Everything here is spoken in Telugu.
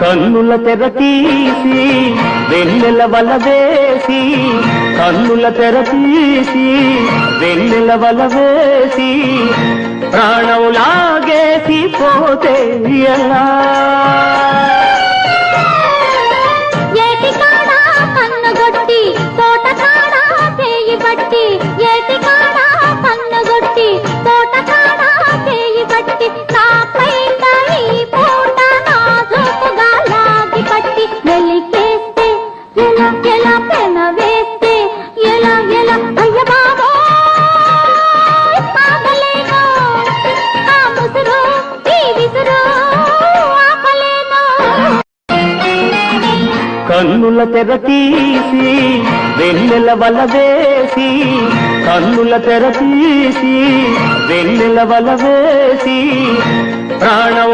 కన్నుల తెర తీసి వెన్నెల వల వేసి కన్నుల తెర తీసి వెన్నెల వల వేసి ప్రాణం లాగేసి పోతే ఎలా ఏటికాడా కన్నుగొట్టి తోటకాడా చేయి బట్టి ఏటికాడా కన్నుగొట్టి తోటకాడా చేయి బట్టి నాపై తల్లి పూట నాజుకుగా లాగి పట్టి వెలికేస్తే ఎలా ఎలా పెన వేస్తే ఎలా ఎలా అయ్య బాబోయ్ ఆగలేను ఆ ముసురు ఈ విసురు ఆపలేను కన్నుల తెర తీసి వెన్నెల వల వేసి కన్నుల తెర తీసి వెన్నెల వల వేసి ప్రాణం